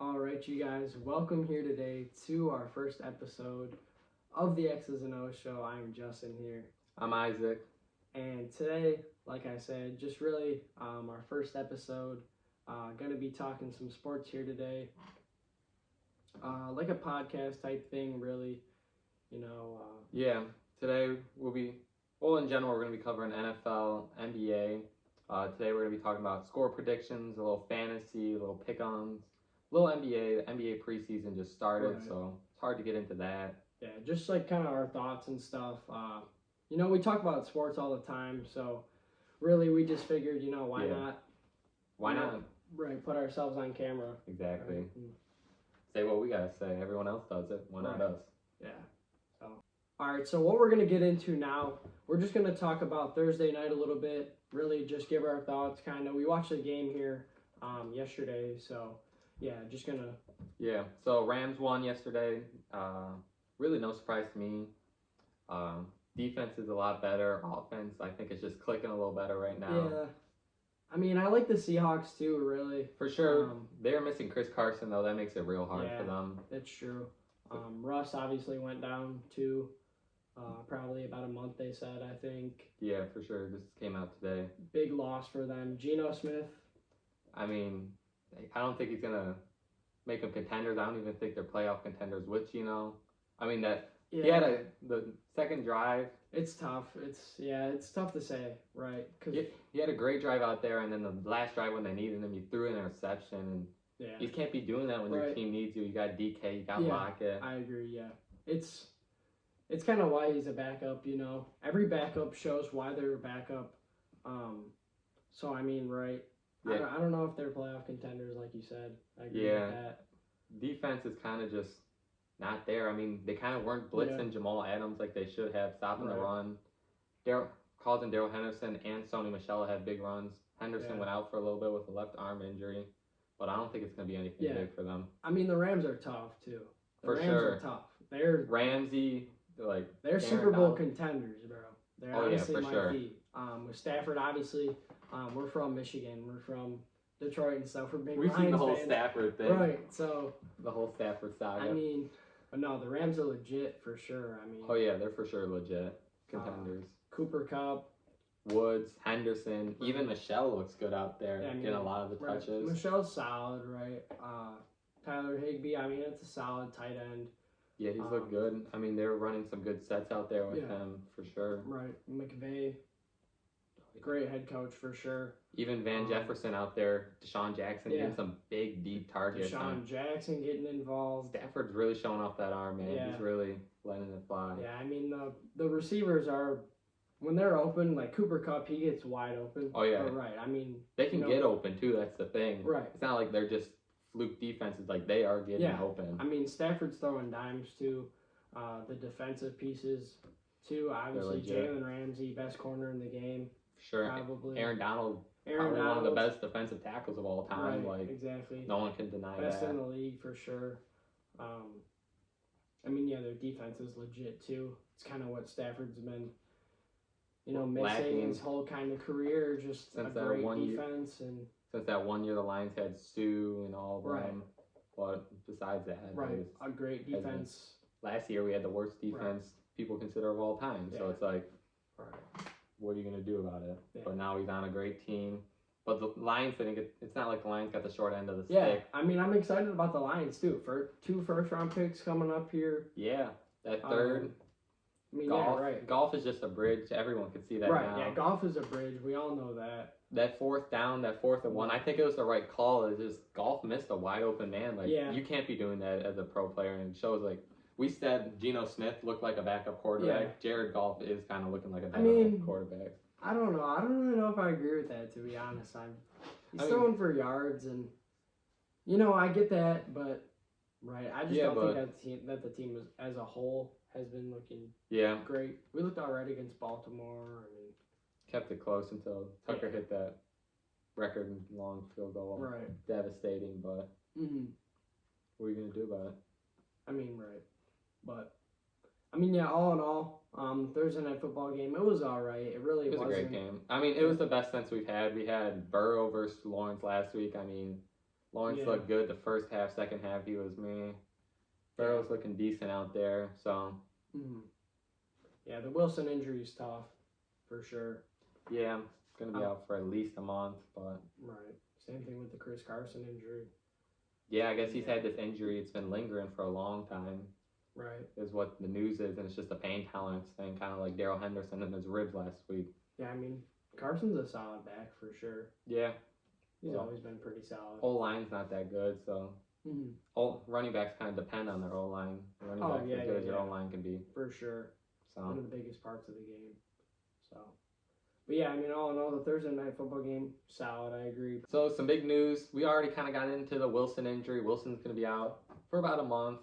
All right, you guys, welcome here today to our first episode of the X's and O's show. I'm Justin here. I'm Isaac. And today, like I said, just really our first episode. Going to be talking some sports here today. Like a podcast type thing, really. Today in general, we're going to be covering NFL, NBA. Today we're going to be talking about score predictions, a little fantasy, a little pick-ems, a little NBA. The NBA preseason just started, Right. So it's hard to get into that. Yeah, just like kind of our thoughts and stuff. We talk about sports all the time, so really we just figured, why not? Why not? Right, put ourselves on camera. Exactly. Right? Say what we got to say. Everyone else does it. Why not us? Yeah. All right, so what we're going to get into now, we're just going to talk about Thursday night a little bit, really just give our thoughts kind of. We watched the game here yesterday, so yeah, just going to. Yeah, so Rams won yesterday. Really no surprise to me. Defense is a lot better. Offense, I think, is just clicking a little better right now. Yeah. I mean, I like the Seahawks too, really. For sure. They're missing Chris Carson, though. That makes it real hard for them. That's true. Russ obviously went down too. Probably about a month, they said, I think. Yeah, for sure. This came out today. Big loss for them. Geno Smith. I mean, I don't think he's going to make them contenders. I don't even think they're playoff contenders with Geno. I mean, he had the second drive. It's tough. It's tough to say, right? Cause he had a great drive out there, and then the last drive when they needed him, he threw an interception. And you can't be doing that when your team needs you. You got DK, you got Lockett. I agree, yeah. It's kind of why he's a backup, Every backup shows why they're a backup. So, I mean, right. Yeah. I don't know if they're playoff contenders, like you said. I agree with that. Defense is kind of just not there. I mean, they kind of weren't blitzing Jamal Adams like they should have, stopping the run. Daryl Henderson and Sony Michel had big runs. Henderson went out for a little bit with a left arm injury, but I don't think it's going to be anything big for them. I mean, the Rams are tough, too. The Rams are tough. Ramsey... They're Super Bowl contenders, bro. They're honestly for sure. Be. With Stafford, obviously, we're from Michigan. We're from Detroit and stuff. We're big Lions seen the whole fans. Stafford thing. Right, so... The whole Stafford saga. I mean, but no, the Rams are legit for sure. I mean... Oh, yeah, they're for sure legit contenders. Cooper Kupp. Woods, Henderson, even Michelle looks good out there, getting a lot of the touches. Michelle's solid, right? Tyler Higbee, I mean, it's a solid tight end. Yeah, he's looked good. I mean, they're running some good sets out there with him, for sure. Right. McVay, great head coach, for sure. Even Van Jefferson out there, Deshaun Jackson getting some big, deep targets. Deshaun Jackson getting involved. Stafford's really showing off that arm, man. Yeah. He's really letting it fly. Yeah, I mean, the receivers are, when they're open, like Cooper Kupp, he gets wide open. Oh, yeah. But, right, I mean. They can get open, too. That's the thing. Right. It's not like they're just fluke defenses, like they are getting open. I mean, Stafford's throwing dimes too. The defensive pieces too. Obviously, Jalen Ramsey, best corner in the game. Sure. Probably. Aaron Donald, probably one of the best defensive tackles of all time. Right, exactly. No one can deny best that. in the league for sure. I mean, their defense is legit too. It's kind of what Stafford's been, missing his whole kind of career. Just a great defense and. Since that 1 year, the Lions had Stu and all of them. But besides that, a great defense. Last year, we had the worst defense people consider of all time. So it's like, what are you going to do about it? Yeah. But now he's on a great team. But the Lions, I think it's not like the Lions got the short end of the stick. Yeah, I mean, I'm excited about the Lions too. For 2 first-round picks coming up here. Yeah, that third. I mean, golf is just a bridge. Everyone can see that now. Right, yeah, golf is a bridge. We all know that. That fourth down, that 4th and 1, I think it was the right call. It's just golf missed a wide open man. You can't be doing that as a pro player. And it shows we said Geno Smith looked like a backup quarterback. Yeah. Jared Goff is kind of looking like a backup quarterback. I don't know. I don't really know if I agree with that, to be honest. He's throwing for yards, and I get that, but I just don't think that the team as a whole has been looking great. We looked all right against Baltimore. I mean, kept it close until Tucker hit that record long field goal. Right. Devastating, but what are you going to do about it? I mean, But, I mean, all in all, Thursday night football game, it was all right. It really wasn't. It was a great game. I mean, it was the best since we've had. We had Burrow versus Lawrence last week. I mean, Lawrence looked good the first half. Second half, he was me. Burrow's looking decent out there. So. Mm-hmm. Yeah, the Wilson injury is tough, for sure. Yeah, going to be out for at least a month, but. Right. Same thing with the Chris Carson injury. Yeah, I guess he's had this injury. It's been lingering for a long time. Right. Is what the news is, and it's just a pain tolerance thing, kind of like Darrell Henderson and his ribs last week. Yeah, I mean, Carson's a solid back for sure. Yeah. He's always been pretty solid. O-line's not that good, so. Running backs kind of depend on their O-line. Running backs as good as your O-line can be. For sure. So. One of the biggest parts of the game. So. But yeah, I mean, all in all, the Thursday night football game, solid, I agree. So, some big news. We already kind of got into the Wilson injury. Wilson's going to be out for about a month.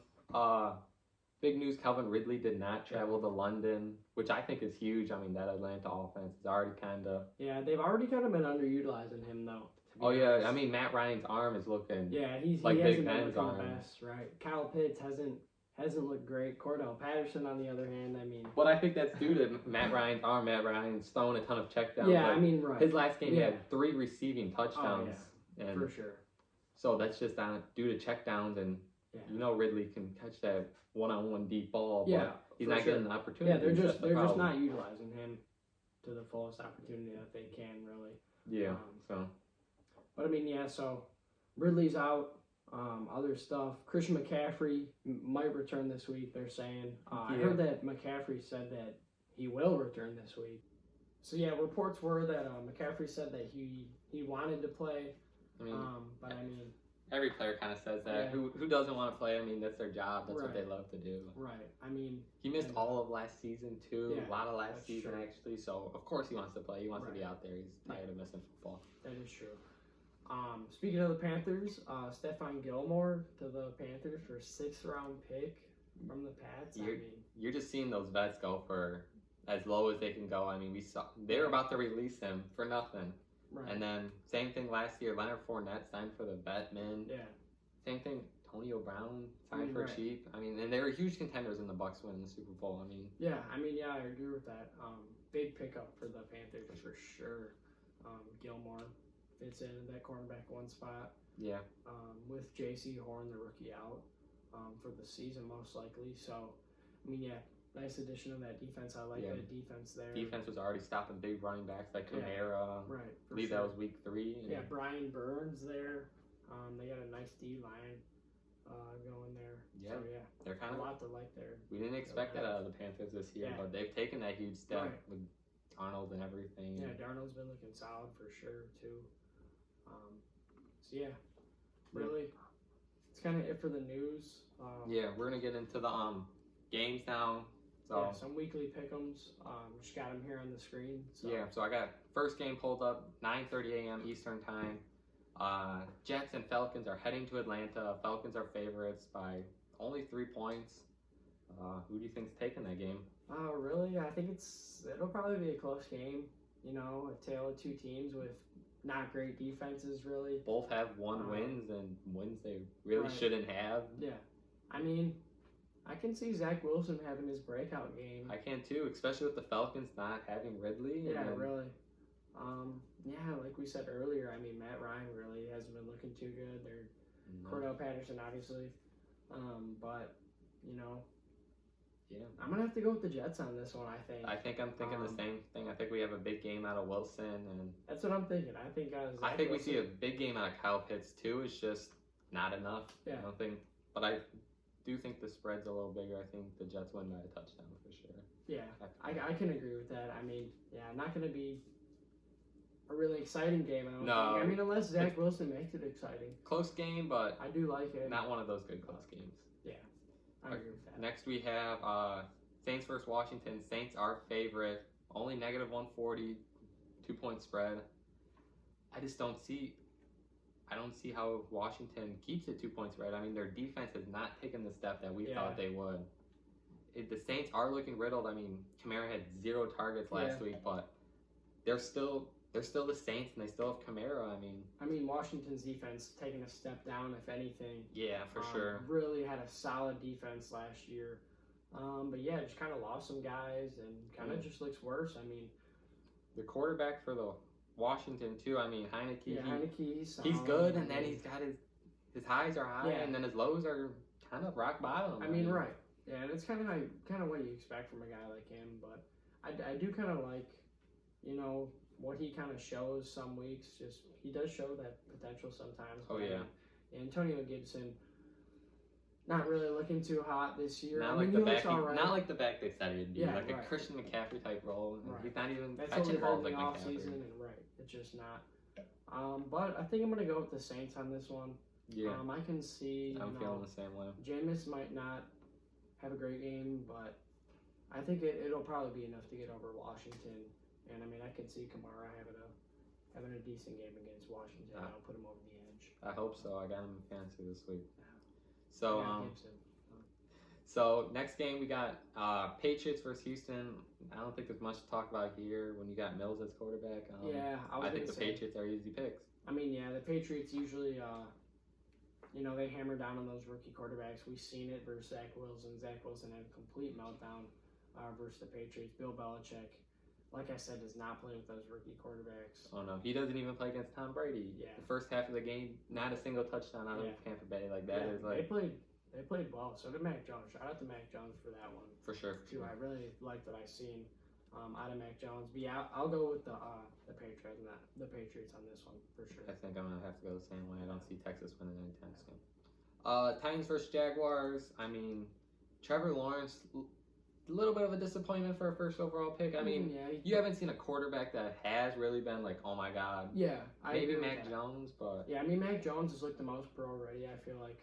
Big news, Calvin Ridley did not travel to London, which I think is huge. I mean, that Atlanta offense is already kind of... Yeah, they've already kind of been underutilizing him, though. Oh, yeah. I mean, Matt Ryan's arm is looking he like Big Ben's arm. Best, right? Kyle Pitts hasn't looked great. Cordell Patterson, on the other hand, I mean... Well, I think that's due to Matt Ryan's arm. Matt Ryan's throwing a ton of checkdowns. Yeah, I mean, right. His last game, he had 3 receiving touchdowns. Oh, yeah, for sure. So that's just due to checkdowns, and you know Ridley can catch that one-on-one deep ball, but he's not getting the opportunity. Yeah, they're just not utilizing him to the fullest opportunity that they can, really. Yeah, But, I mean, so Ridley's out. Other stuff. Christian McCaffrey might return this week, they're saying. I heard that McCaffrey said that he will return this week. So, yeah, reports were that McCaffrey said that he wanted to play. I mean, but, I mean... Every player kind of says that. Yeah. Who doesn't want to play? I mean, that's their job. That's what they love to do. Right. I mean... He missed all of last season, too. A lot of last season, actually. So, of course he wants to play. He wants to be out there. He's tired of missing football. That is true. Speaking of the Panthers, Stephon Gilmore to the Panthers for a 6th-round pick from the Pats. You're just seeing those vets go for as low as they can go. I mean, we saw they were about to release him for nothing. Right. And then, same thing last year, Leonard Fournette signed for the Batmen. Yeah. Same thing, Antonio Brown signed for cheap. I mean, and they were huge contenders in the Bucs winning the Super Bowl. I mean. Yeah, I agree with that. Big pickup for the Panthers for sure. Gilmore fits in that cornerback 1 spot. Yeah. With J.C. Horn, the rookie, out for the season most likely. So, I mean, nice addition of that defense. I like that defense there. Defense was already stopping big running backs like Kamara. Right. I believe that was week 3. Yeah, Brian Burns there. They got a nice D-line going there. Yeah. So, they're kind of a lot to like there. We didn't expect that out of the Panthers this year, but they've taken that huge step with Darnold and everything. Yeah, Darnold's been looking solid for sure, too. Really, it's kind of it for the news. We're going to get into the games now. So some weekly pick-ems. Just got them here on the screen. So I got first game pulled up, 9:30 a.m. Eastern time. Jets and Falcons are heading to Atlanta. Falcons are favorites by only 3 points. Who do you think's taking that game? Really? I think it'll probably be a close game. You know, a tale of 2 teams with not great defenses, really. Both have wins and wins they really shouldn't have. Yeah. I mean, I can see Zach Wilson having his breakout game. I can too, especially with the Falcons not having Ridley. Yeah, really. Like we said earlier, I mean, Matt Ryan really hasn't been looking too good. Cordell Patterson, obviously. But, you know, I'm going to have to go with the Jets on this one, I think. I'm thinking the same thing. I think we have a big game out of Wilson. And that's what I'm thinking. I think we see a big game out of Kyle Pitts, too. It's just not enough. Yeah. But I do think the spread's a little bigger. I think the Jets win by a touchdown for sure. Yeah, I can agree with that. I mean, not going to be a really exciting game, I don't think. I mean, unless Zach Wilson makes it exciting. Close game, but I do like it. Not one of those good close games. Yeah, I agree with that. Next we have Saints versus Washington. Saints are favorite. Only -140, 2-point spread. I don't see how Washington keeps it 2 points spread. I mean, their defense has not taken the step that we thought they would. The Saints are looking riddled. I mean, Kamara had 0 targets last week, but they're still the Saints, and they still have Kamara. I mean, Washington's defense taking a step down, if anything. Yeah, for sure. Really had a solid defense last year. But just kind of lost some guys and kind of just looks worse. I mean, the quarterback for the Washington too. I mean, Heineke. Yeah, Heineke's he's good, and then he's got his his highs are high and then his lows are kind of rock bottom. I mean, right. Yeah, and it's kind of what you expect from a guy like him, but I do kind of like, you know, what he kind of shows some weeks. Just he does show that potential sometimes. Oh yeah. Antonio Gibson, not really looking too hot this year. Not like the back. Not like the back they said he'd be. Yeah, like a Christian McCaffrey type role. Right. He's not even That's catching balls like off McCaffrey. Season, and it's just not. But I think I'm gonna go with the Saints on this one. Yeah. I can see. I'm feeling the same way. Jameis might not have a great game, but I think it'll probably be enough to get over Washington. And I mean, I could see Kamara having a decent game against Washington. I'll put him over the edge. I hope so. I got him in fantasy this week. So So next game we got Patriots versus Houston. I don't think there's much to talk about here when you got Mills as quarterback. I think the Patriots are easy picks. I mean, yeah, the Patriots usually, they hammer down on those rookie quarterbacks. We've seen it versus Zach Wilson. Zach Wilson had a complete meltdown versus the Patriots. Bill Belichick, like I said, does not play with those rookie quarterbacks. Oh no, he doesn't even play against Tom Brady. Yeah. The first half of the game, not a single touchdown out of Tampa Bay. Like that is like they played well. So did Mac Jones. Shout out to Mac Jones for that one. For sure. I really liked what I seen out of Mac Jones. But yeah, I'll go with the Patriots on this one for sure. I think I'm gonna have to go the same way. I don't see Texas winning anytime soon. Titans versus Jaguars. I mean, Trevor Lawrence, a little bit of a disappointment for a first overall pick. I mean, you haven't seen a quarterback that has really been like, oh my god. Yeah, maybe Mac Jones, but yeah, I mean Mac Jones has looked the most pro already. I feel like,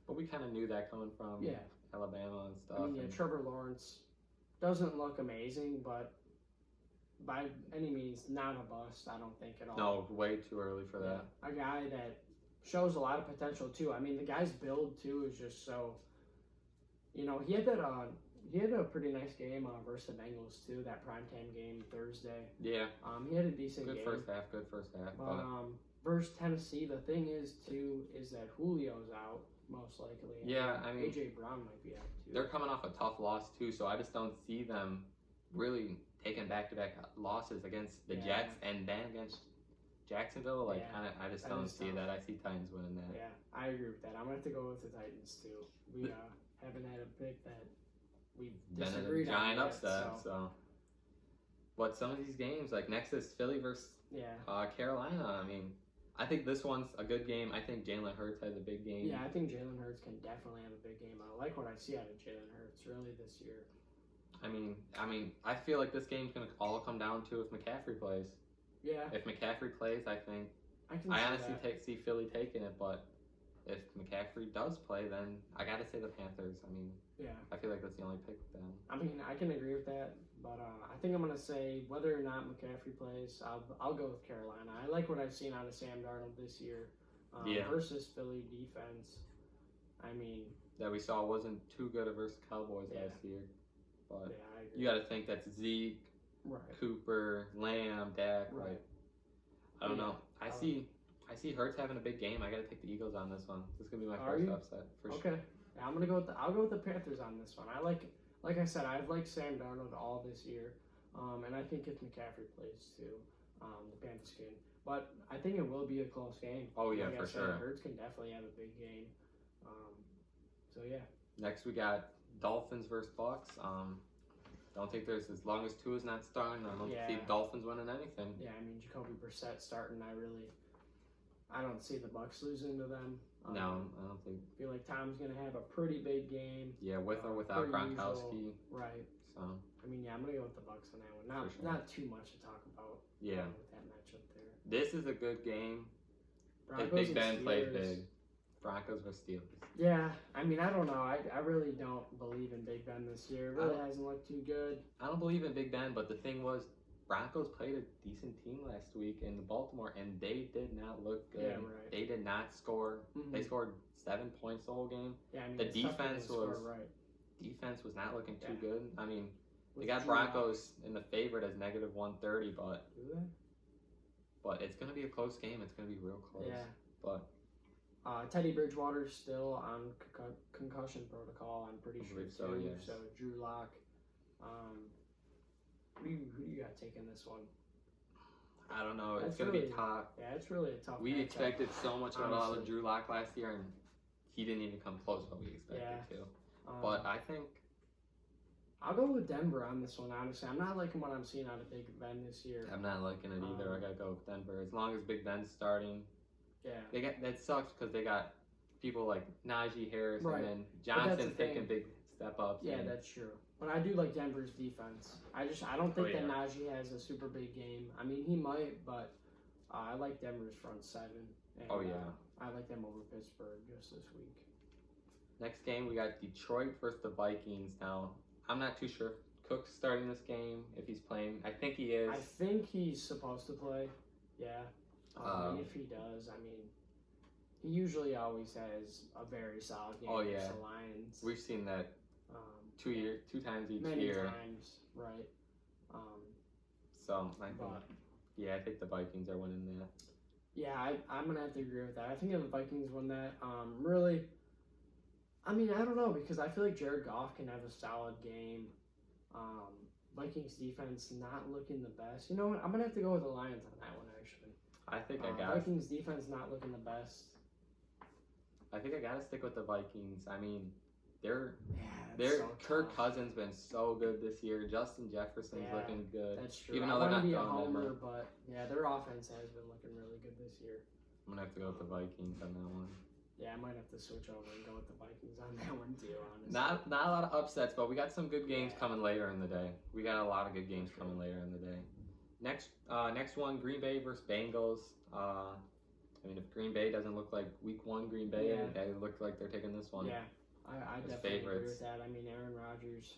but we kind of knew that coming from Alabama and stuff. I mean, Trevor Lawrence doesn't look amazing, but by any means not a bust. I don't think at all. No, way too early for that. A guy that shows a lot of potential too. I mean, the guy's build too is just so. He had that. He had a pretty nice game versus the Bengals too. That primetime game Thursday. Yeah. He had a decent game. Good first half. But versus Tennessee, the thing is that Julio's out most likely. Yeah, I mean AJ Brown might be out too. They're coming off a tough loss too, so I just don't see them really taking back-to-back losses against the Jets and then against Jacksonville. Like I just don't see that. I see Titans winning that. Yeah, I agree with that. I'm gonna have to go with the Titans too. We haven't had a pick that we've disagreed on. Giant upset. So, but some of these games, like next is Philly versus Carolina. I mean, I think this one's a good game. I think Jalen Hurts has a big game. Yeah, I think Jalen Hurts can definitely have a big game. I like what I see out of Jalen Hurts really this year. I mean, I feel like this game's gonna all come down to if McCaffrey plays. Yeah. If McCaffrey plays, I think I honestly see Philly taking it, but if McCaffrey does play, then I gotta say the Panthers. I mean, I feel like that's the only pick with them. I mean, I can agree with that, but I think I'm gonna say whether or not McCaffrey plays, I'll go with Carolina. I like what I've seen out of Sam Darnold this year versus Philly defense. I mean, that we saw wasn't too good versus Cowboys last year, but I agree. You got to think that's Zeke, Cooper, Lamb, Dak. Right. I don't know. I see Hurts having a big game. I got to take the Eagles on this one. This is gonna be my first upset for sure. Okay. Yeah, I'm gonna go with I'll go with the Panthers on this one. Like I said, I've liked Sam Darnold all this year, and I think if McCaffrey plays too, the Panthers can. But I think it will be a close game. Oh yeah, like for sure. Hurts can definitely have a big game. So yeah. Next we got Dolphins versus Bucks. Don't think there's, as long as Tua's not starting, I don't see the Dolphins winning anything. Yeah, I mean Jacoby Brissett starting, I don't see the Bucks losing to them. No, I don't think. I feel like Tom's gonna have a pretty big game. Yeah, with or without Gronkowski. Right. So. I mean, I'm gonna go with the Bucks on that one. Not too much to talk about. Yeah. With that matchup there. This is a good game. Broncos if Big Ben played big. Broncos versus Steelers. Yeah, I mean, I don't know. I really don't believe in Big Ben this year. It really hasn't looked too good. I don't believe in Big Ben, but the thing was, Broncos played a decent team last week in Baltimore, and they did not look good. Yeah, right. They did not score. Mm-hmm. They scored 7 points the whole game. Yeah, I mean, the defense was not looking too good. I mean, they got Broncos in the favorite as negative 130, but it's gonna be a close game. It's gonna be real close. Yeah. But Teddy Bridgewater's still on concussion protocol. I'm pretty sure so. Yes. So Drew Lock. Who do you got taking this one? I don't know. It's That's going to be tough. Yeah, it's really a tough We expected so much out of Drew Lock last year, and he didn't even come close to what we expected to. But I think I'll go with Denver on this one, honestly. I'm not liking what I'm seeing out of Big Ben this year. I'm not liking it either. I got to go with Denver. As long as Big Ben's starting. Yeah. That sucks because they got people like Najee Harris and then Johnson's taking big step ups. Yeah, that's true. But I do like Denver's defense. I don't think that Najee has a super big game. I mean, he might, but I like Denver's front seven. And, I like them over Pittsburgh just this week. Next game, we got Detroit versus the Vikings. Now, I'm not too sure if Cook's starting this game, if he's playing. I think he is. I think he's supposed to play, yeah. If he does, I mean, he usually always has a very solid game against the Lions. We've seen that 2 times each many year. Many times, right. So, I think the Vikings are winning that. Yeah, I'm going to have to agree with that. I think if the Vikings win that, really, I mean, I don't know, because I feel like Jared Goff can have a solid game. Vikings defense not looking the best. You know what? I'm going to have to go with the Lions on that one, actually. I think I got Vikings defense not looking the best. I think I got to stick with the Vikings. I mean, their so Kirk Cousins been so good this year. Justin Jefferson's looking good. That's true. Even though they're not be a homer, but their offense has been looking really good this year. I'm gonna have to go with the Vikings on that one. Yeah, I might have to switch over and go with the Vikings on that one too. Honestly, not a lot of upsets, but we got some good games coming later in the day. We got a lot of good games coming later in the day. Next one, Green Bay versus Bengals. I mean, if Green Bay doesn't look like Week 1 Green Bay, it looked like they're taking this one. Yeah. I definitely agree with that. I mean, Aaron Rodgers,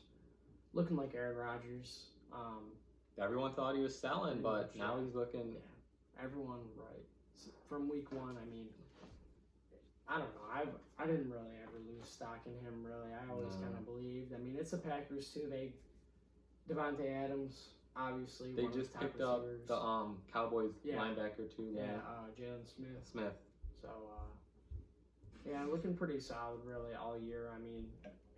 looking like Aaron Rodgers. Everyone thought he was selling, but now he's looking. Yeah, everyone right. From Week 1, I mean, I don't know. I didn't really ever lose stock in him. Really, I always kind of believed. I mean, it's the Packers too. Devontae Adams, obviously. They just picked up the Cowboys linebacker too. Yeah, Jalen Smith. So. Yeah, looking pretty solid really all year. I mean,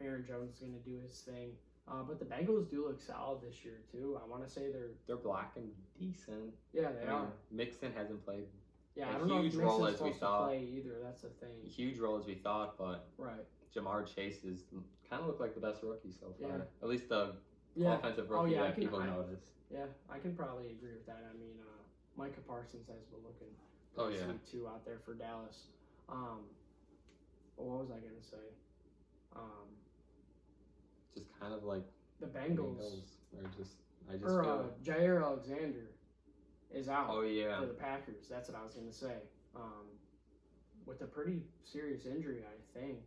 Aaron Jones is going to do his thing. But the Bengals do look solid this year, too. I want to say they're blocking decent. Yeah, they are. Mixon hasn't played a huge role as we thought. Play either. That's the thing. A huge role as we thought, but Jamar Chase is kind of looked like the best rookie so far. Yeah. At least the offensive rookie that people notice. Yeah, I can probably agree with that. I mean, Micah Parsons has been looking pretty sweet, too, out there for Dallas. What was I gonna say? Just kind of like the Bengals feel Jair Alexander is out. Oh yeah, for the Packers. That's what I was gonna say. With a pretty serious injury, I think.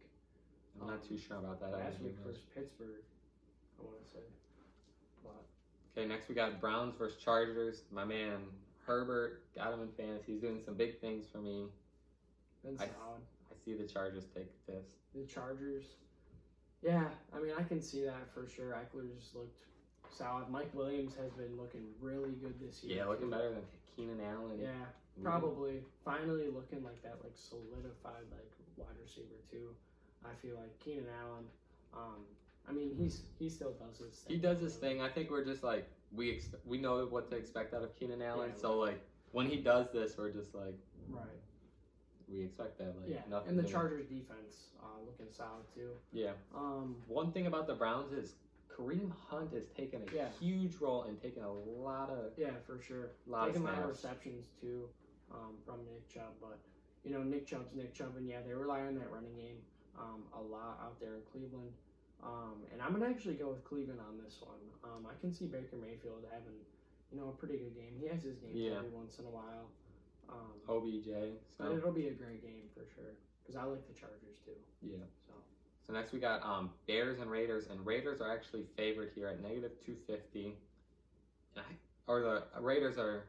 I'm not too sure about that. Last week versus Pittsburgh, I want to say. But okay, next we got Browns versus Chargers. My man Herbert got him in fantasy. He's doing some big things for me. Been solid. I see the Chargers take this. The Chargers? Yeah, I mean, I can see that for sure. Eckler's looked solid. Mike Williams has been looking really good this year. Yeah, looking better than Keenan Allen. Yeah, probably. Finally looking like that, like, solidified, like, wide receiver, too. I feel like Keenan Allen, I mean, he still does his thing. He does his thing. I think we're just, like, we know what to expect out of Keenan Allen. So, like, when he does this, we're just, like... Right. We expect that, like, nothing. And the Chargers defense looking solid too. Yeah. One thing about the Browns is Kareem Hunt has taken a huge role and taken a lot of for sure. Taking a lot of receptions too from Nick Chubb, but you know Nick Chubb's Nick Chubb, and they rely on that running game a lot out there in Cleveland. And I'm gonna actually go with Cleveland on this one. I can see Baker Mayfield having a pretty good game. He has his games every once in a while. OBJ. But it'll be a great game for sure because I like the Chargers too. Yeah. So next we got Bears and Raiders, and Raiders are actually favored here at -250. The Raiders are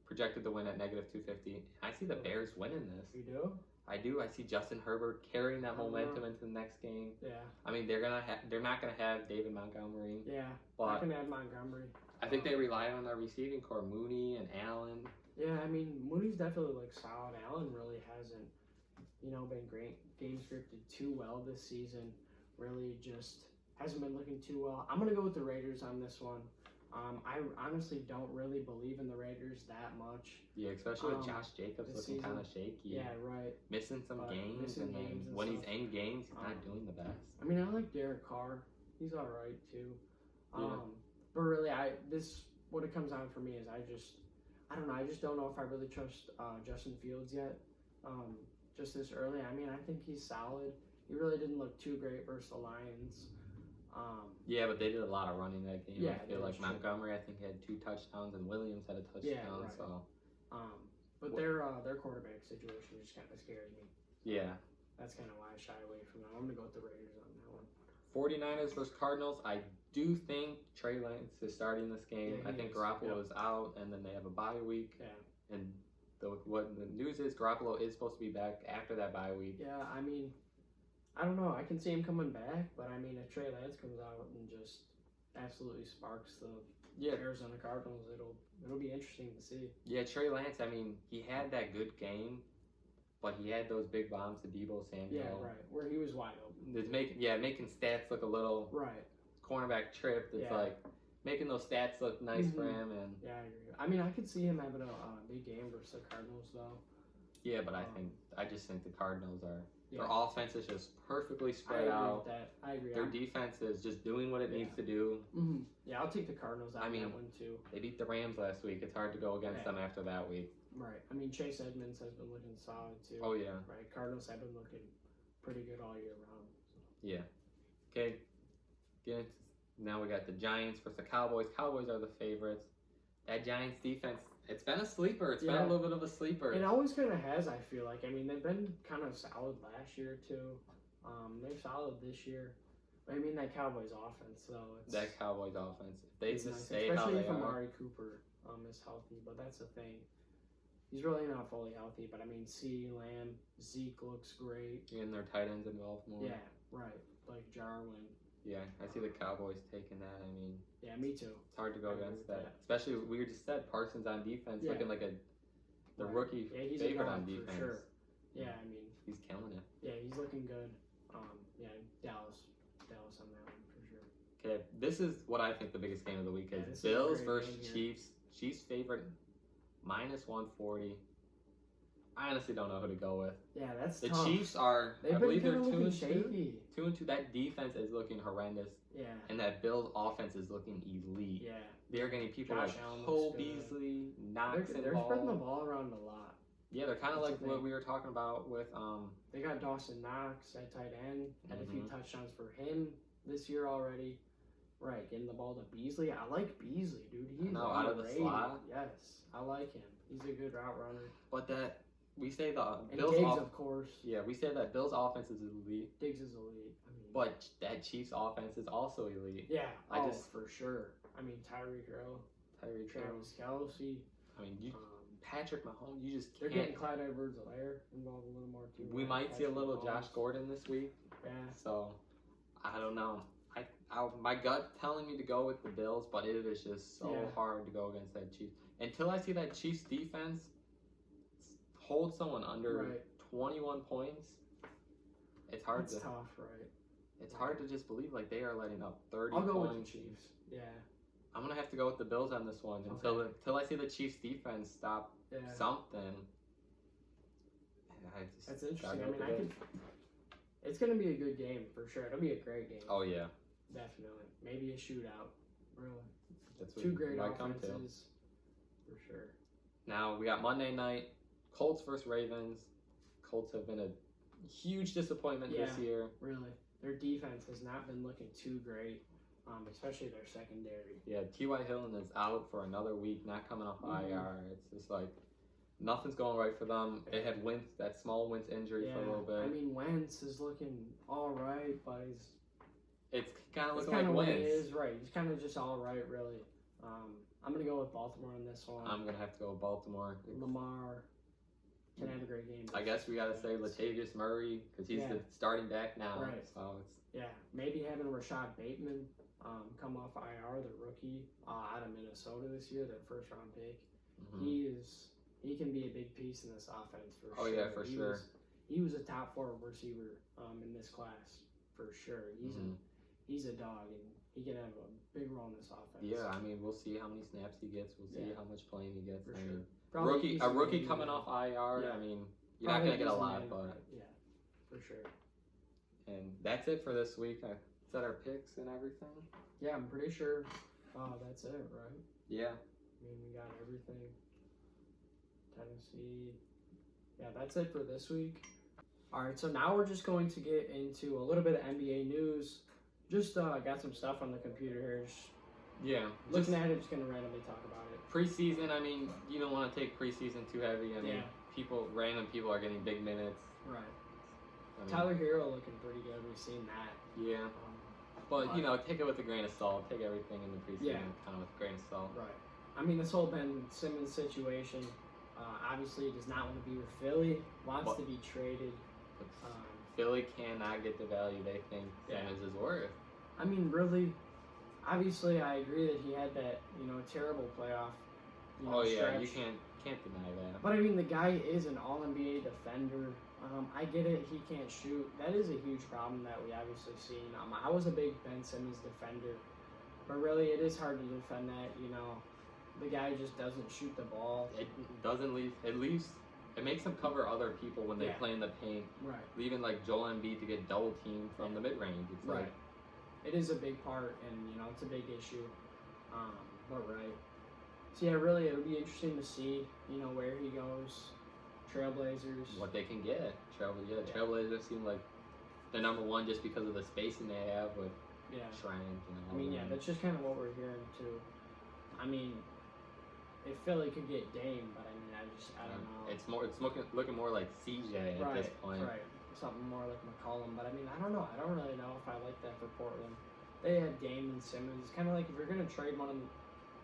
projected to win at -250. I see the Bears winning this. You do? I do. I see Justin Herbert carrying that momentum into the next game. Yeah. I mean, they're not gonna have David Montgomery. Yeah. But I can add Montgomery. I think they rely on their receiving core, Mooney and Allen. Yeah, I mean, Mooney's definitely looked solid. Allen really hasn't, been great game scripted too well this season. Really just hasn't been looking too well. I'm going to go with the Raiders on this one. I honestly don't really believe in the Raiders that much. Yeah, especially with Josh Jacobs looking kind of shaky. Yeah, right. Missing some games, and then when he's in games, he's not doing the best. I mean, I like Derek Carr. He's all right too. Yeah. But really, what it comes down for me is I don't know. I just don't know if I really trust Justin Fields yet. Just this early, I mean, I think he's solid. He really didn't look too great versus the Lions. Yeah, but they did a lot of running that game. Yeah, I feel like Montgomery, I think, had 2 touchdowns, and Williams had a touchdown. Yeah, right. So, but their quarterback situation just kind of scares me. Yeah, that's kind of why I shy away from them. I'm gonna go with the Raiders on that one. 49ers versus Cardinals. I do think Trey Lance is starting this game. Yeah, I think Garoppolo is out, and then they have a bye week. Yeah. And what the news is, Garoppolo is supposed to be back after that bye week. Yeah, I mean, I don't know. I can see him coming back, but I mean, if Trey Lance comes out and just absolutely sparks the Arizona Cardinals, it'll be interesting to see. Yeah, Trey Lance. I mean, he had that good game, but he had those big bombs to Deebo Samuel. Yeah, right. Where he was wide open. It's making stats look a little cornerback tripped. It's like making those stats look nice for him. And yeah, I agree. I mean, I could see him having a big game versus the Cardinals, though. Yeah, but I just think the Cardinals are. Their offense is just perfectly spread out. I agree. Their defense is just doing what it needs to do. Mm-hmm. Yeah, I'll take the Cardinals out of that one too. They beat the Rams last week. It's hard to go against them after that week. Right. I mean, Chase Edmonds has been looking solid too. Oh yeah. Right. Cardinals have been looking pretty good all year round. So. Yeah. Okay. Now we got the Giants versus the Cowboys. Cowboys are the favorites. That Giants defense. It's been a sleeper. It's been a little bit of a sleeper. It always kind of has, I feel like. I mean, they've been kind of solid last year, too. They're solid this year. I mean, that Cowboys offense, though. That Cowboys offense. If they just stay how they are. Especially if Amari Cooper is healthy, but that's the thing. He's really not fully healthy, but I mean, CeeDee Lamb, Zeke looks great. And their tight ends involved more. Yeah, right. Like Jarwin. Yeah, I see the Cowboys taking that. I mean, yeah, me too. It's hard to go against that. Especially, we just said Parsons on defense, looking like the rookie favorite on defense. For sure. Yeah, I mean, he's killing it. Yeah, he's looking good. Dallas on that one for sure. Okay, this is what I think the biggest game of the week is. Bills versus Chiefs. Chiefs favorite -140. I honestly don't know who to go with. Yeah, that's the tough. Chiefs are. I believe they're 2-2. 2-2. That defense is looking horrendous. Yeah. And that Bills offense is looking elite. Yeah. They're getting people Josh like Allen Cole Beasley, Knox, they're spreading the ball around a lot. Yeah, they're kind of like what we were talking about with. They got Dawson Knox at tight end. Had a few touchdowns for him this year already. Right, getting the ball to Beasley. I like Beasley, dude. He's out of the slot. Yes, I like him. He's a good route runner. But we say the and Bills Diggs, of course. Yeah, we say that Bills offense is elite. Diggs is elite. I mean, but that Chiefs offense is also elite. Yeah, for sure. I mean, Tyreek Hill, Travis Kelce. I mean, Patrick Mahomes. You just can't. They're getting Clyde Edwards-Helaire involved a little more too. We might see a little Josh Gordon this week. Yeah. So, I don't know. My gut telling me to go with the Bills, but it is just so hard to go against that Chiefs. Until I see that Chiefs defense hold someone under 21 points, it's hard It's tough, right? It's hard to just believe like they are letting up 30 I'll go points. with the Chiefs. Yeah. I'm gonna have to go with the Bills on this one until I see the Chiefs defense stop something. That's interesting. I mean, it's gonna be a good game for sure. It'll be a great game. Oh yeah. Definitely. Maybe a shootout. Really. That's what two great might offenses. Come to. For sure. Now we got Monday night, Colts versus Ravens. Colts have been a huge disappointment this year. Really. Their defense has not been looking too great, especially their secondary. Yeah, T.Y. Hilton is out for another week, not coming off IR. It's just like nothing's going right for them. They had that small Wentz injury for a little bit. I mean, Wentz is looking all right, but it's kind of looking like Wentz. It is, right. He's kind of just all right, really. I'm going to go with Baltimore on this one. I'm going to have to go with Baltimore. Lamar can have a great game. I guess we got to say Latavius Murray because he's the starting back now. Right. So maybe having Rashad Bateman come off IR, the rookie out of Minnesota this year, their first-round pick. Mm-hmm. He can be a big piece in this offense for sure. Oh, yeah, for sure. He was a top 4 receiver in this class for sure. he's a dog, and he can have a big role in this offense. Yeah, I mean, we'll see how many snaps he gets. We'll see how much playing he gets. For I sure. mean, a rookie coming off IR. I mean, you're not gonna get a lot, but yeah, for sure. And that's it for this week. I set our picks and everything. Yeah, I'm pretty sure. That's it, right? Yeah. I mean, we got everything. Tennessee. Yeah, that's it for this week. All right, so now we're just going to get into a little bit of NBA news. Just got some stuff on the computer here. Looking at it, just gonna randomly talk about it. Preseason, I mean, you don't want to take preseason too heavy. I mean, random people are getting big minutes. Right. I mean, Tyler Hero looking pretty good. We've seen that. Yeah. But take it with a grain of salt. Take everything in the preseason kind of with a grain of salt. Right. I mean, this whole Ben Simmons situation. Obviously, he does not want to be with Philly. Wants to be traded. Philly cannot get the value they think Simmons is worth. I mean, really, obviously, I agree that he had that terrible playoff. Stretch. You can't deny that. But I mean, the guy is an All NBA defender. I get it. He can't shoot. That is a huge problem that we obviously seen. I was a big Ben Simmons defender, but really, it is hard to defend that. The guy just doesn't shoot the ball. It doesn't leave. It makes them cover other people when they play in the paint. Right. Leaving like Joel Embiid to get double teamed from the mid range. Right. It is a big part, and it's a big issue. But right. So yeah, really, it'll be interesting to see where he goes. Trailblazers. What they can get. Trailblazers seem like the number one just because of the spacing they have with Shrine. I mean, that's just kind of what we're hearing too. I mean, if Philly could get Dame, but I mean, I don't know. It's looking more like CJ at this point. Right. Something more like McCollum, but I mean, I don't know. I don't really know if I like that for Portland. They have Dame and Simmons. It's kind of like if you're gonna trade one of them,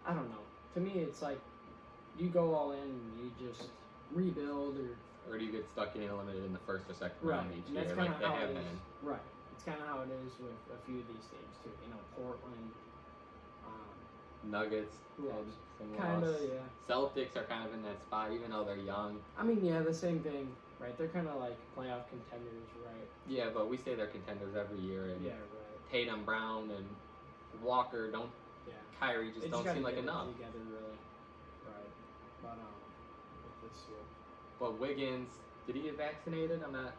I don't know. To me, it's like you go all in and you just rebuild, or do you get stuck getting eliminated in the first or second round each year? That's kind of how it is. Right. It's kind of how it is with a few of these teams too. Portland. Nuggets. Kind of, yeah. Celtics are kind of in that spot, even though they're young. I mean, yeah, the same thing, right? They're kind of like playoff contenders, right? Yeah, but we say they're contenders every year. And right. Tatum, Brown, and Walker Kyrie just don't seem like enough. Together, really. Right. But let's see. But Wiggins, did he get vaccinated? I'm not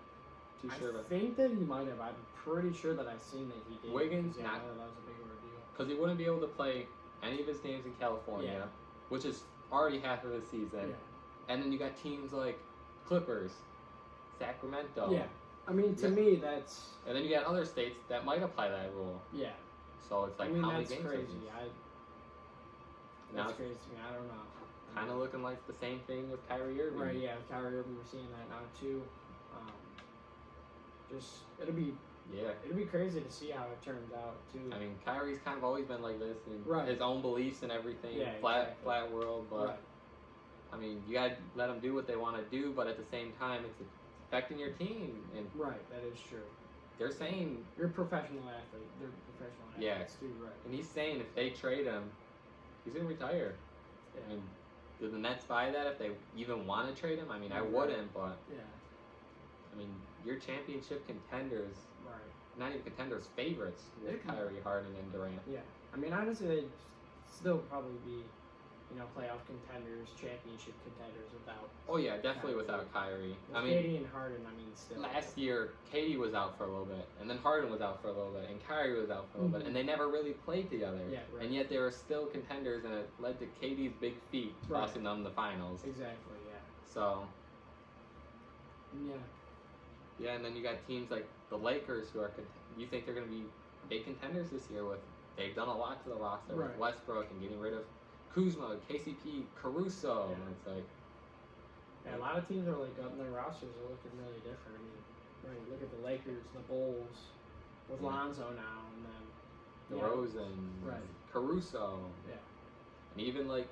too sure. I think that he might have. I'm pretty sure that I've seen that he did. Wiggins, that was a big ordeal. Because he wouldn't be able to play any of his games in California, which is already half of his season. Yeah. And then you got teams like Clippers, Sacramento. Yeah. I mean, to me, that's... And then you got other states that might apply that rule. Yeah. So it's like, how many games crazy. That's crazy to me. I don't know. Kind of looking like the same thing with Kyrie Irving. Right, yeah. With Kyrie Irving, we're seeing that now, too. It'll be crazy to see how it turns out too. I mean, Kyrie's kind of always been like this, and his own beliefs and everything. Yeah, flat world, but I mean, you gotta let them do what they want to do, but at the same time, it's affecting your team. And that is true. They're saying you're a professional athlete. They're professional athletes too, right? And he's saying if they trade him, he's gonna retire. Yeah. I mean, do the Nets buy that if they even want to trade him? I mean, I wouldn't, but I mean, your championship contenders. Not even contenders, favorites with Kyrie, Harden, and Durant. Yeah. I mean, honestly, they'd still probably be, playoff contenders, championship contenders without... Oh, yeah, definitely without Kyrie. I mean, KD and Harden, I mean, still... Last year, KD was out for a little bit, and then Harden was out for a little bit, and Kyrie was out for a little bit, and they never really played together. Yeah, right. And yet they were still contenders, and it led to KD's big feat, tossing them the finals. Exactly, yeah. So... Yeah. Yeah, and then you got teams like the Lakers who are, you think they're going to be big contenders this year with, they've done a lot to the roster with Westbrook and getting rid of Kuzma, KCP, Caruso, and it's like... Yeah, a lot of teams are like, their rosters are looking really different. I mean, look at the Lakers, the Bulls, with Lonzo now, and then... DeRozan, Caruso. Yeah. And even like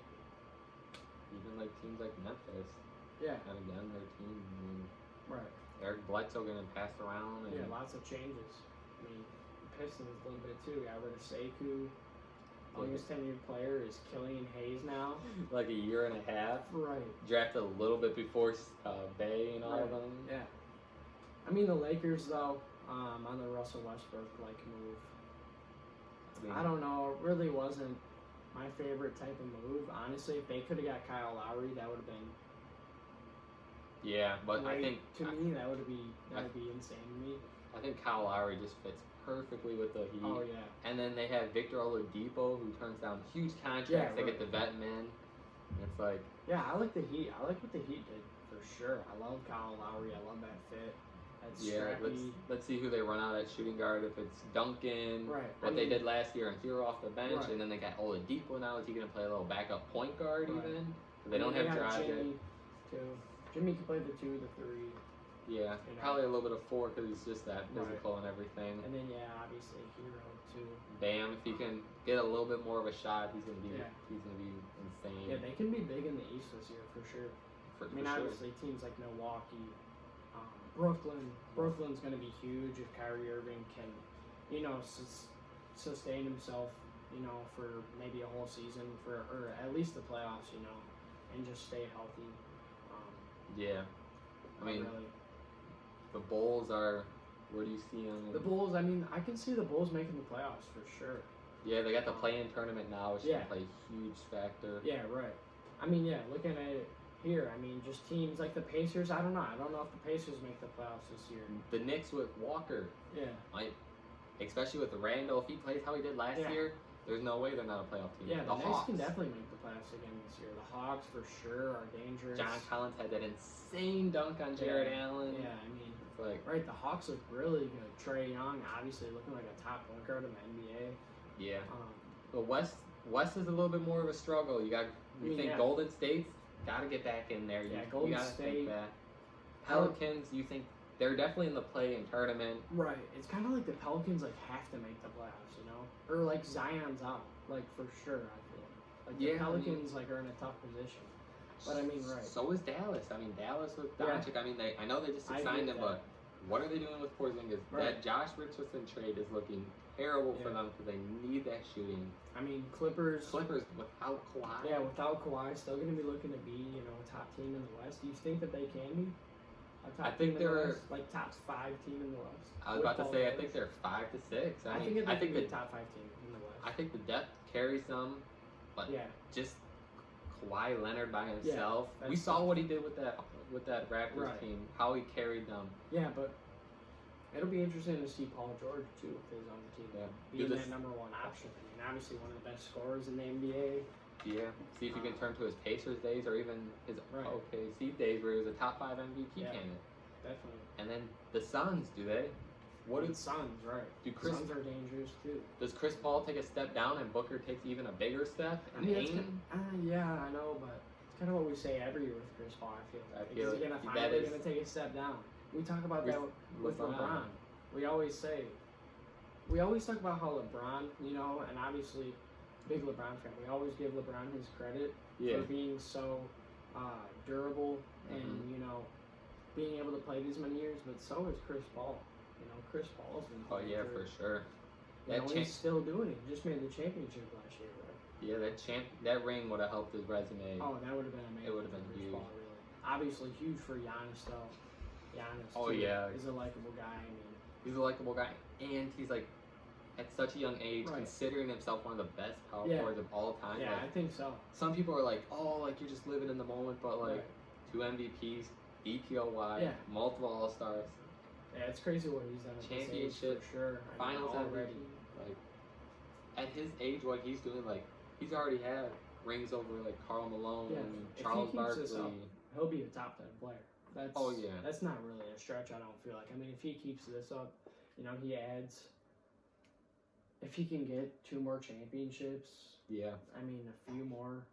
teams like Memphis. Yeah. And again, their team, I mean... Eric Bledsoe getting passed around. And lots of changes. I mean, the Pistons a little bit too. Got rid of Sekou. Longest tenured player is Killian Hayes now. Like a year and a half. Right. Drafted a little bit before Bay and all of them. Yeah. I mean, the Lakers though, on the Russell Westbrook move. I don't know. It really wasn't my favorite type of move. Honestly, if they could have got Kyle Lowry, that would have been. Yeah, but great. I think to me that would be insane to me. I think Kyle Lowry just fits perfectly with the Heat. Oh yeah. And then they have Victor Oladipo, who turns down huge contracts to get the vet men. It's like. Yeah, I like the Heat. I like what the Heat did for sure. I love Kyle Lowry. I love that fit. That's scrappy. Let's see who they run out at shooting guard. If it's Duncan, right? They did last year and Hero off the bench, and then they got Oladipo now. Is he going to play a little backup point guard even? They don't have Dragic. Jimmy too. Jimmy can play the 2, the 3. Yeah, probably a little bit of 4 because he's just that physical and everything. And then obviously Hero too. Bam, if he can get a little bit more of a shot, he's gonna be insane. Yeah, they can be big in the East this year for sure. Obviously teams like Milwaukee, Brooklyn's gonna be huge if Kyrie Irving can, sustain himself, for maybe a whole season or at least the playoffs, and just stay healthy. The Bulls are. Where do you see them? The Bulls. I can see the Bulls making the playoffs for sure. Yeah, they got the play-in tournament now, which can play a huge factor. Yeah, right. Looking at it here, just teams like the Pacers. I don't know. I don't know if the Pacers make the playoffs this year. The Knicks with Walker. Yeah. Especially with Randall, if he plays how he did last year, there's no way they're not a playoff team. Yeah, the Knicks can definitely make the playoffs again this year. The Hawks for sure are dangerous. John Collins had that insane dunk on Jared Allen. Yeah, it's like right. The Hawks look really good. Trae Young, obviously looking like a top point guard in the NBA. Yeah. The West is a little bit more of a struggle. You think Golden State's got to get back in there. Golden you gotta State. Think that. Pelicans, you think they're definitely in the play-in tournament. Right. It's kind of like the Pelicans have to make the playoffs, or like Zion's out, for sure. I feel like the Pelicans are in a tough position. But right. So is Dallas. Dallas with Doncic. Yeah. I know they just signed him, but what are they doing with Porzingis? Right. That Josh Richardson trade is looking terrible for them because they need that shooting. Clippers without Kawhi. Yeah, without Kawhi, still going to be looking to be a top team in the West. Do you think that they can be? I think they're top 5 team in the West. I was about to say I think they're 5 to 6. I think they're top 5 team in the West. I think the depth carries them, but just Kawhi Leonard by himself. We saw what he did with that Raptors team, how he carried them. Yeah, but it'll be interesting to see Paul George too if he's on the team. Yeah. Being that number 1 option. Obviously one of the best scorers in the NBA. Yeah. See if he can turn to his Pacers days or even his OKC days where he was a top 5 MVP candidate. Definitely. And then the Suns, do they? Suns, right. Suns are dangerous too. Does Chris Paul take a step down and Booker takes even a bigger step? Yeah, I know, but it's kind of what we say every year with Chris Paul, I feel. He's finally going to take a step down. We talk about that with LeBron. We always talk about how LeBron, and obviously, big LeBron fan, we always give LeBron his credit for being so durable and, being able to play these many years, but so is Chris Paul. Chris Paul's been playing for sure. He's still doing it. He just made the championship last year, right? Yeah, that ring would have helped his resume. Oh, that would have been amazing. It would have been huge. Paul, really. Obviously, huge for Giannis, though. He's a likable guy. He's a likable guy, and he's at such a young age, considering himself one of the best power forwards of all time. Yeah, I think so. Some people are you're just living in the moment, but 2 MVPs, DPOY, multiple All-Stars. Yeah, it's crazy what he's done. Championship, for sure. Finals already. At his age, what he's doing, he's already had rings over Karl Malone and Charles Barkley. He'll be a top 10 player. That's not really a stretch. I don't feel like. If he keeps this up, he adds. If he can get 2 more championships. Yeah. A few more.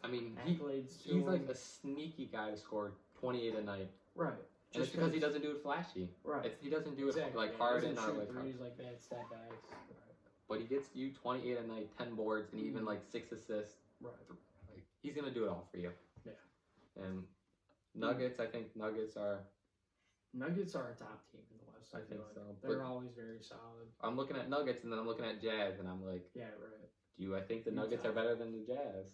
Accolades. He's a sneaky guy to score 28 a night. Right. And it's because he doesn't do it flashy. Right. He doesn't do it Harden or threes like that, step backs. But he gets you 28 a night, 10 boards, and even 6 assists. Right. He's gonna do it all for you. Yeah. And Nuggets, I think Nuggets are a top team in the West. I think so. They're always very solid. I'm looking at Nuggets and then I'm looking at Jazz and I'm like, yeah, right. Do I think the Nuggets are better than the Jazz?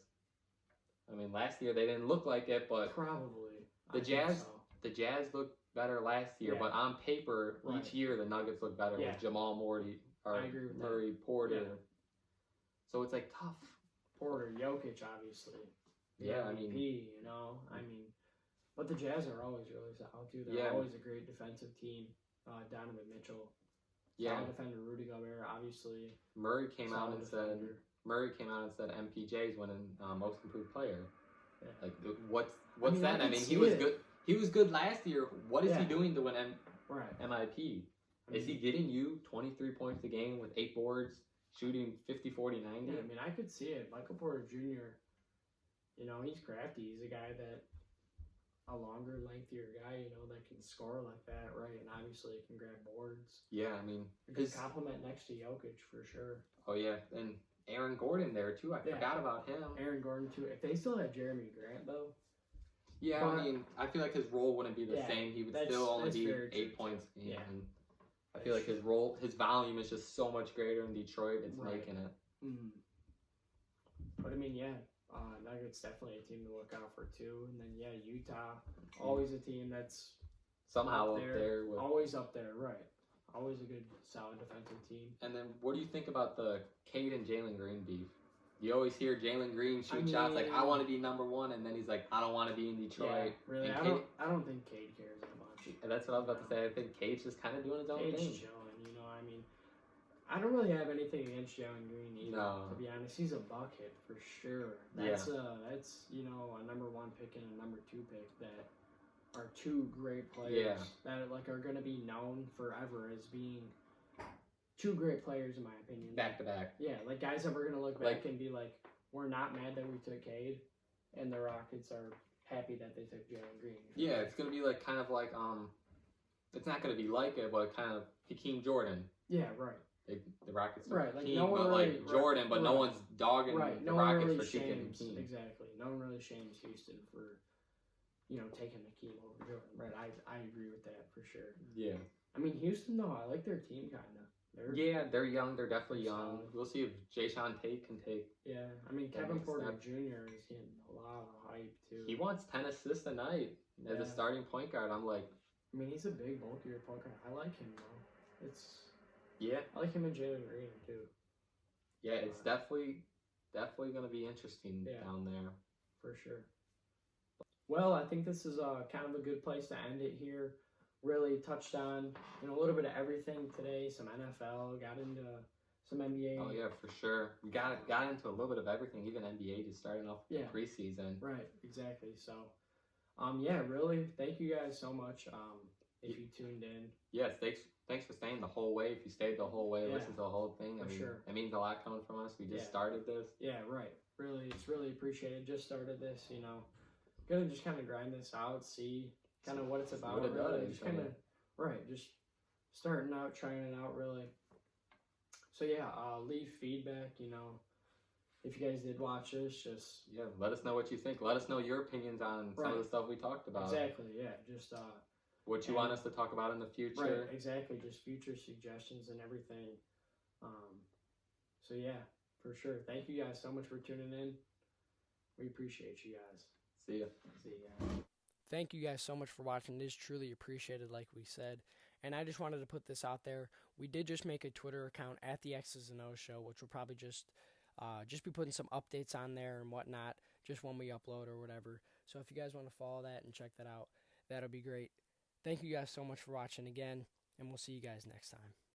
Last year they didn't look like it, but probably the Jazz looked better last year, but on paper each year the Nuggets look better with Jamal Murray, Porter, So it's like tough. Porter, Jokic, obviously. Yeah, MVP, but the Jazz are always really solid too. They're always a great defensive team. Donovan Mitchell, solid defender. Rudy Gobert, obviously. Murray came out and said MPJ is winning Most Improved Player. Yeah. Like, what's that? I mean, he was good. He was good last year. What is he doing to win MIP? Is he getting you 23 points a game with 8 boards, shooting 50, 40, 90? Yeah, I could see it. Michael Porter Jr., he's crafty. He's a guy that, a longer, lengthier guy, that can score like that, right? And obviously can grab boards. Yeah, a good compliment next to Jokic for sure. Oh, yeah. And Aaron Gordon there, too. I forgot about him. Aaron Gordon, too. If they still had Jeremy Grant, though. Yeah, I feel like his role wouldn't be the same. He would still only be 8 points a game. Yeah. I feel like his volume is just so much greater in Detroit. It's making it. Mm-hmm. But Nuggets definitely a team to look out for too. And then Utah, always a team that's somehow up there. Always up there, right? Always a good, solid defensive team. And then, what do you think about the Cade and Jalen Green beef? You always hear Jalen Green shoot shots like, "I want to be number one," and then he's like, "I don't want to be in Detroit." Yeah, really, I don't think Cade cares that much. And that's what I was about to say. I think Cade's just kind of doing his own thing. Cade's chilling, I don't really have anything against Jalen Green either. No. To be honest, he's a bucket for sure. That's a number 1 pick and a number 2 pick that are 2 great players that are going to be known forever as being 2 great players in my opinion. Back to back. Yeah, guys that we're going to look back and be like, we're not mad that we took Cade, and the Rockets are happy that they took Jalen Green. Yeah, it's going to be kind of like it's not going to be like it, but kind of Hakeem Jordan. Yeah, right. The Rockets are Hakeem, Jordan, but no one's dogging the Rockets really for taking Hakeem. Exactly. No one really shames Houston for, taking Hakeem over Jordan. Right. I agree with that for sure. Yeah. Houston though, I like their team kind of. They're young. They're definitely young. We'll see if Jayshawn Tate can take. Yeah, Kevin Porter Jr. is getting a lot of hype too. He wants 10 assists a night as a starting point guard. I'm like, he's a big bulkier point guard. I like him though. Yeah. I like him and Jalen Green, too. Yeah, it's definitely going to be interesting down there. For sure. Well, I think this is kind of a good place to end it here. Really touched on a little bit of everything today. Some NFL, got into some NBA. Oh, yeah, for sure. We got into a little bit of everything, even NBA just starting off the preseason. Right, exactly. So, really, thank you guys so much if you tuned in. Yes, thanks for staying the whole way. If you stayed the whole way, listen to the whole thing. Sure. It means a lot coming from us. We just started this. Yeah, right. Really, it's really appreciated. Just started this, Gonna just kind of grind this out, see kind of what it's about. What it does. Just kind of, just starting out, trying it out, really. So, leave feedback, if you guys did watch this, just... Yeah, let us know what you think. Let us know your opinions on some of the stuff we talked about. Exactly, yeah. Just, what you want us to talk about in the future. Right, exactly. Just future suggestions and everything. For sure. Thank you guys so much for tuning in. We appreciate you guys. See ya. See ya. Thank you guys so much for watching. It is truly appreciated, like we said. And I just wanted to put this out there. We did just make a Twitter account at the X's and O's Show, which will probably just be putting some updates on there and whatnot, just when we upload or whatever. So if you guys want to follow that and check that out, that'll be great. Thank you guys so much for watching again, and we'll see you guys next time.